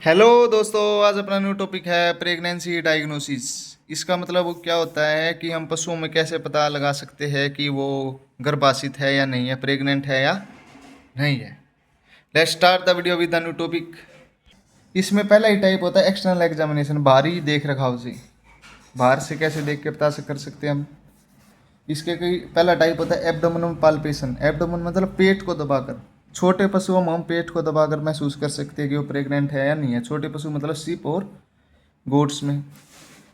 Hello दोस्तों, आज अपना न्यू टॉपिक है प्रेगनेंसी डायग्नोसिस। इसका मतलब क्या होता है कि हम पशुओं में कैसे पता लगा सकते हैं कि वो गर्भाशित है या नहीं है, प्रेग्नेंट है या नहीं है। Let's start the video with the new topic. इसमें पहला ही टाइप होता है एक्सटर्नल एग्जामिनेशन, बाहरी देख रखाव से। बाहर से कैसे देख के पता कर सकते हैं हम। इसके कई पहला टाइप होता है एब्डोमिनल पाल्पेशन। एब्डोमिन मतलब पेट को दबाकर। छोटे पशुओं में हम पेट को दबाकर महसूस कर सकते हैं कि वो प्रेग्नेंट है या नहीं है। छोटे पशु मतलब सीप और गोट्स में।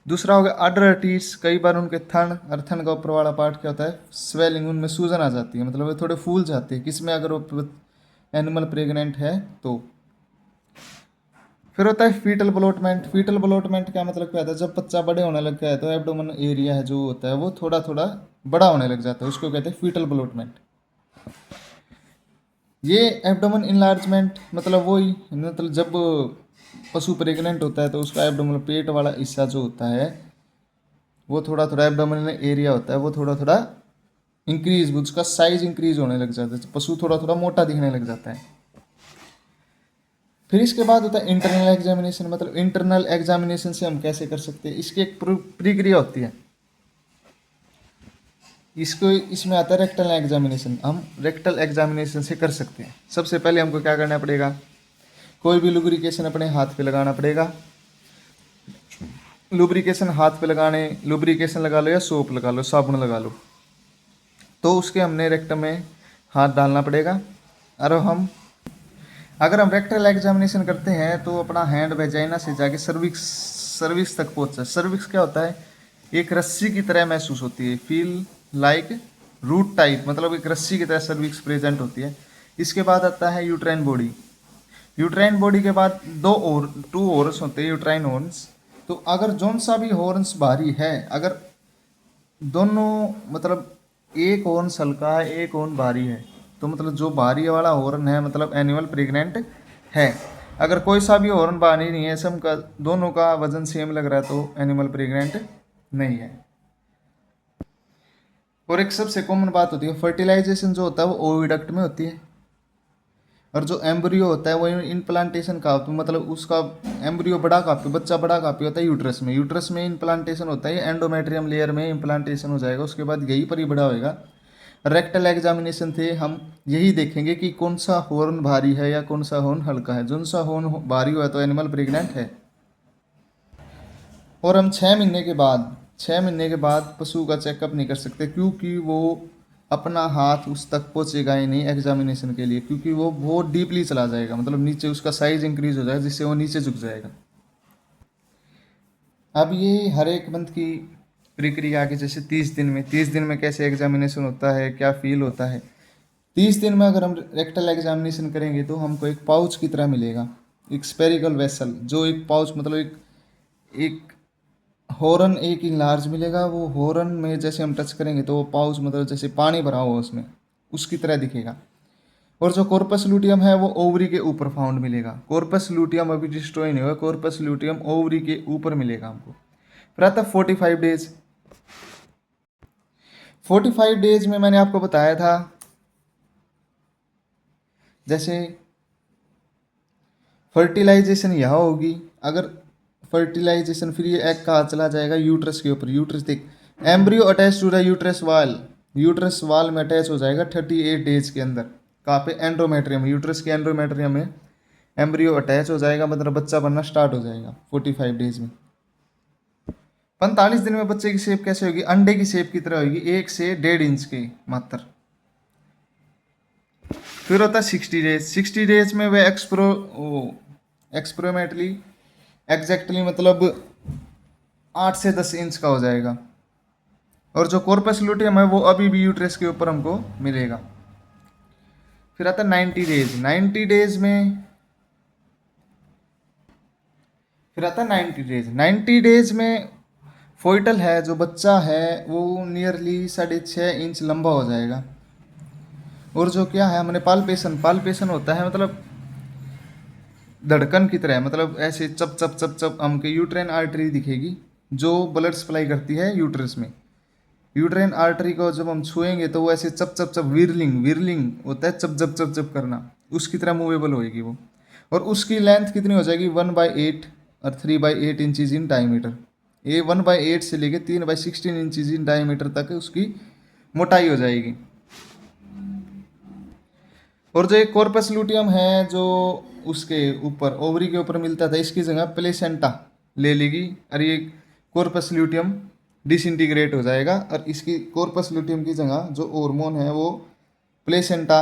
दूसरा हो गया अडरटीज। कई बार उनके थन और थन का ऊपर वाला पार्ट क्या होता है, स्वेलिंग, उनमें सूजन आ जाती है, मतलब वे थोड़े फूल जाते हैं। किसमें, अगर वो एनिमल प्रेग्नेंट है तो। फिर होता है फीटल ब्लोटमेंट। फीटल ब्लोटमेंट क्या मतलब क्या होता है, जब बच्चा बड़े होने लगता है तो एब्डोमेन एरिया है जो होता है वो थोड़ा थोड़ा बड़ा होने लग जाता है, उसको कहते हैं फीटल ब्लोटमेंट। ये एब्डोमेन इनलार्जमेंट मतलब वही, मतलब जब पशु प्रेग्नेंट होता है तो उसका एब्डोमेन पेट वाला हिस्सा जो होता है वो थोड़ा थोड़ा, एब्डोमेन एरिया होता है वो थोड़ा थोड़ा इंक्रीज, उसका साइज इंक्रीज होने लग जाता है, पशु थोड़ा थोड़ा मोटा दिखने लग जाता है। फिर इसके बाद होता है इंटरनल एग्जामिनेशन। मतलब इंटरनल एग्जामिनेशन से हम कैसे कर सकते हैं, इसकी एक प्रक्रिया होती है। इसको इसमें आता है रेक्टल एग्जामिनेशन। हम रेक्टल एग्जामिनेशन से कर सकते हैं। सबसे पहले हमको क्या करना पड़ेगा, कोई भी लुब्रिकेशन अपने हाथ पे लगाना पड़ेगा। लुब्रिकेशन हाथ पे लगाने, लुब्रिकेशन लगा लो या सोप लगा लो, साबुन लगा लो, तो उसके हमने रेक्टम में हाथ डालना पड़ेगा। और अगर हम रेक्टल एग्जामिनेशन करते हैं तो अपना हैंड वेजाइना से जाके सर्विक्स सर्विक्स तक पहुंचता है। सर्विक्स क्या होता है, एक रस्सी की तरह महसूस होती है, फील लाइक रूट टाइप, मतलब एक रस्सी की तरह सर्विक्स प्रेजेंट होती है। इसके बाद आता है यूट्राइन बॉडी। यूट्राइन बॉडी के बाद टू हॉर्न्स होते हैं, यूट्राइन हॉर्न्स। तो अगर जोन सा भी हॉर्न्स भारी है, अगर दोनों मतलब एक हॉर्न हल्का है एक हॉर्न भारी है, तो मतलब जो भारी वाला हॉर्न है मतलब एनिमल प्रेग्नेंट है। अगर कोई सा भी हॉर्न भारी नहीं है, सब का दोनों का वजन सेम लग रहा है, तो एनिमल प्रेग्नेंट नहीं है। और एक सबसे कॉमन बात होती है, फर्टिलाइजेशन जो होता है वो ओविडक्ट में होती है। और जो एम्ब्रियो होता है वो इनप्लांटेशन का, तो मतलब उसका एम्ब्रियो बड़ा काफी, बच्चा बड़ा काफी होता है यूट्रस में। यूट्रस में इम्प्लांटेशन होता है, एंडोमेट्रियम लेयर में इम्प्लांटेशन हो जाएगा, उसके बाद यही पर ही बड़ा होएगा। रेक्टल एग्जामिनेशन थे हम यही देखेंगे कि कौन सा हॉर्न भारी है या कौन सा हॉर्न हल्का है। जोन सा हॉर्न भारी हुआ तो एनिमल प्रेग्नेंट है। और हम 6 महीने के बाद पशु का चेकअप नहीं कर सकते, क्योंकि वो अपना हाथ उस तक पहुंचेगा ही नहीं एग्जामिनेशन के लिए, क्योंकि वो बहुत डीपली चला जाएगा, मतलब नीचे उसका साइज इंक्रीज हो जाएगा जिससे वो नीचे झुक जाएगा। अब ये हर एक मंथ की प्रक्रिया आगे, जैसे 30 दिन में कैसे एग्जामिनेशन होता है, क्या फील होता है। 30 दिन में अगर हम रेक्टल एग्जामिनेशन करेंगे तो हमको एक पाउच की तरह मिलेगा, एक स्पेरिकल वेसल, जो एक पाउच मतलब एक एक हॉर्न एक लार्ज मिलेगा। वो हॉर्न में जैसे हम टच करेंगे तो वो पाउच मतलब जैसे पानी भरा हुआ उसमें, उसकी तरह दिखेगा। और जो कॉर्पस लूटियम है वो ओवरी के ऊपर फाउंड मिलेगा। कॉर्पस लूटियम अभी डिस्ट्रॉय नहीं हुआ, कॉर्पस लूटियम ओवरी के ऊपर मिलेगा हमको। फिर आता 45 डेज। 45 डेज में मैंने आपको बताया था, जैसे फर्टिलाइजेशन यहाँ होगी। अगर फर्टिलाइजेशन फिर ये एग कहाँ चला जाएगा, यूट्रस के ऊपर। यूट्रस देख, embryo attach to the uterus wall, uterus wall में अटैच हो जाएगा 38 डेज के अंदर। कहाँ पे, एंड्रोमेट्रियम, यूट्रस के एंड्रोमेट्रियम में एम्ब्रियो अटैच हो जाएगा, मतलब बच्चा बनना स्टार्ट हो जाएगा 45 डेज में। 45 दिन में बच्चे की शेप कैसे होगी, अंडे की शेप की तरह होगी, 1 से 1.5 इंच की मात्र। फिर होता है 60 डेज। 60 डेज में वह एक्सप्रोमेटली एग्जैक्टली मतलब 8 से 10 इंच का हो जाएगा। और जो कॉर्पस लूटियम है वो अभी भी यूट्रस के ऊपर हमको मिलेगा। फिर आता है 90 डेज। 90 डेज में फिर आता है 90 डेज में फोइटल है, जो बच्चा है वो नियरली 6.5 इंच लंबा हो जाएगा। और जो क्या है, हमने पाल्पेशन पाल्पेशन होता है मतलब धड़कन की तरह, मतलब ऐसे चप चप चप चप हमके यूट्रेन आर्टरी दिखेगी जो ब्लड सप्लाई करती है यूट्रस में। यूट्रेन आर्टरी को जब हम छुएंगे तो वो ऐसे चप चप चप विरलिंग विरलिंग होता है, चप चप चप चप करना, उसकी तरह मूवेबल होएगी वो। और उसकी लेंथ कितनी हो जाएगी 1/8 और 3/8 इंचज इन डायमीटर। ये 1/8 से लेके 3/16 इंचज इन डायमीटर तक उसकी मोटाई हो जाएगी। और जो एक कॉर्पस लूटियम है जो उसके ऊपर ओवरी के ऊपर मिलता था, इसकी जगह प्लेसेंटा ले लेगी और ये कॉर्पस लूटियम डिसइंटीग्रेट हो जाएगा और इसकी कॉर्पस लूटियम की जगह जो हार्मोन है वो प्लेसेंटा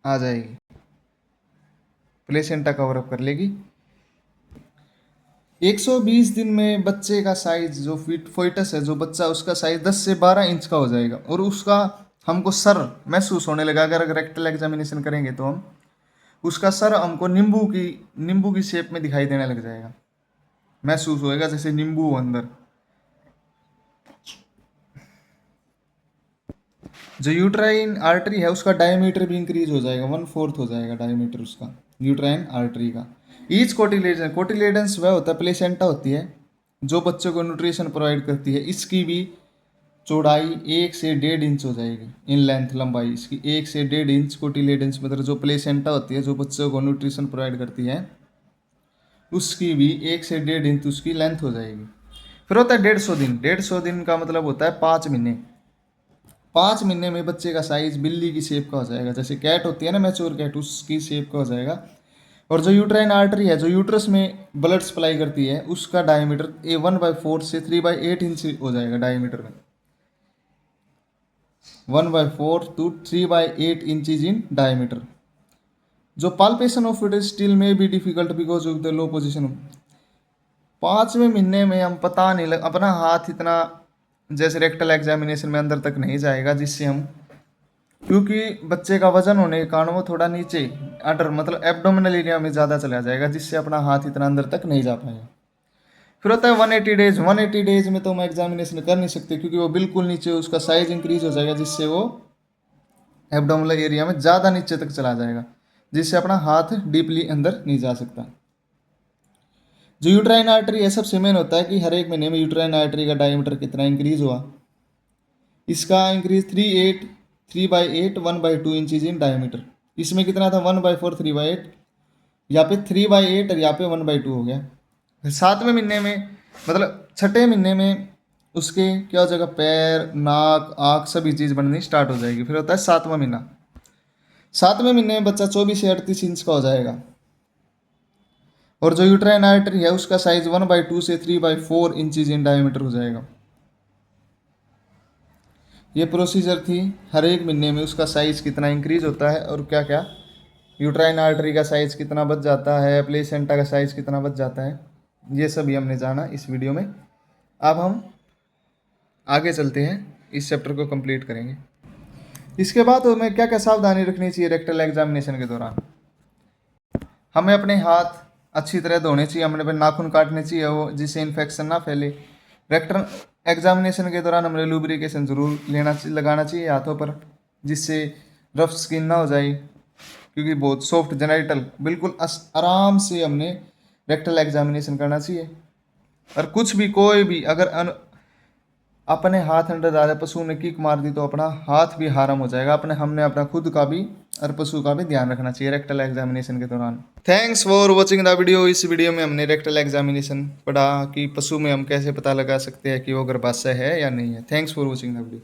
आ जाएगी, प्लेसेंटा कवर अप कर लेगी। 120 दिन में बच्चे का साइज जो फोइटस है, जो बच्चा, उसका साइज 10 से 12 इंच का हो जाएगा और उसका हमको सर महसूस होने लगा। अगर रेक्टल एग्जामिनेशन करेंगे तो हम उसका सर हमको नींबू की शेप में दिखाई देने लग जाएगा, महसूस होएगा जैसे नींबू हो अंदर। जो यूट्राइन आर्टरी है उसका डायमीटर भी इंक्रीज हो जाएगा, 1/4 हो जाएगा डायमीटर उसका यूट्राइन आर्टरी का। ईच कोटिलेडन्स वह होता है, प्लेसेंटा होती है जो बच्चों को न्यूट्रिशन प्रोवाइड करती है। इसकी भी चौड़ाई 1 से 1.5 इंच हो जाएगी इन लेंथ, लंबाई इसकी 1 से 1.5 इंच। कोटिलेडन्स मतलब जो प्लेसेंटा होती है जो बच्चों को न्यूट्रिशन प्रोवाइड करती है, उसकी भी 1 से 1.5 इंच उसकी लेंथ हो जाएगी। फिर होता है 150 दिन। 150 दिन का मतलब होता है 5 महीने। 5 महीने में बच्चे का साइज बिल्ली की शेप का हो जाएगा, जैसे कैट होती है ना, मैच्योर कैट, उसकी शेप का हो जाएगा। और जो यूट्राइन आर्टरी है जो यूट्रस में ब्लड सप्लाई करती है, उसका डायमीटर 1/4 से 3/8 इंच हो जाएगा डायमीटर में, 1/4 to 3/8 इंचज इन डायमीटर। जो palpation of fetus still may be difficult because of the low position. 5वें महीने में हम पता नहीं लग, अपना हाथ इतना जैसे रेक्टल एग्जामिनेशन में अंदर तक नहीं जाएगा, जिससे हम, क्योंकि बच्चे का वजन होने के कारण वो थोड़ा नीचे अंडर मतलब एब्डोमिनल एरिया में ज़्यादा चला जाएगा, जिससे अपना हाथ इतना अंदर तक नहीं जा पाएगा। फिर होता है 180 डेज। 180 डेज में तो हम एग्जामिनेशन कर नहीं सकते क्योंकि वो बिल्कुल नीचे उसका साइज इंक्रीज हो जाएगा, जिससे वो एब्डोमिनल एरिया में ज़्यादा नीचे तक चला जाएगा, जिससे अपना हाथ डीपली अंदर नहीं जा सकता। जो यूट्राइन आर्टरी है सबसे मेन होता है कि हर एक महीने में यूट्राइन आर्टरी का डायमीटर कितना इंक्रीज हुआ। इसका इंक्रीज 3/8 1/2 इंचज इन डायमीटर। इसमें कितना था 1/4 3/8, यहाँ पे 3/8 और यहाँ पे 1/2 हो गया। 7वें महीने में मतलब 6ठे महीने में उसके क्या हो जाएगा, पैर, नाक, आँख सभी चीज़ बननी स्टार्ट हो जाएगी। फिर होता है 7वां महीना। 7वें महीने में बच्चा 24 से 38 इंच का हो जाएगा और जो यूट्राइन आर्टरी है उसका साइज 1/2 से 3/4 इंचज इन डायमीटर हो जाएगा। ये प्रोसीजर थी हर एक महीने में उसका साइज कितना इंक्रीज होता है और क्या क्या, यूट्राइन आर्टरी का साइज कितना बच जाता है, प्लेसेंटा का साइज कितना बच जाता है, ये सभी हमने जाना इस वीडियो में। अब हम आगे चलते हैं, इस चैप्टर को कंप्लीट करेंगे। इसके बाद हमें क्या क्या सावधानी रखनी चाहिए रेक्टल एग्जामिनेशन के दौरान। हमें अपने हाथ अच्छी तरह धोने चाहिए, हमें अपने नाखून काटने चाहिए वो, जिससे इन्फेक्शन ना फैले। रेक्टल एग्जामिनेशन के दौरान हमें लुब्रिकेशन जरूर लगाना चाहिए हाथों पर, जिससे रफ स्किन ना हो जाए, क्योंकि बहुत सॉफ्ट जेनाइटल बिल्कुल आराम से हमने रेक्टल एग्जामिनेशन करना चाहिए। और कुछ भी कोई भी अगर अपने हाथ अंदर ज़्यादा पशु ने किक मार दी तो अपना हाथ भी हार्म हो जाएगा। हमने अपना खुद का भी और पशु का भी ध्यान रखना चाहिए रेक्टल एग्जामिनेशन के दौरान। Thanks for watching the video. इस वीडियो में हमने रेक्टल एग्जामिनेशन पढ़ा कि पशु में हम कैसे पता लगा सकते हैं कि वो गर्भाशय है या नहीं है। Thanks for watching the video.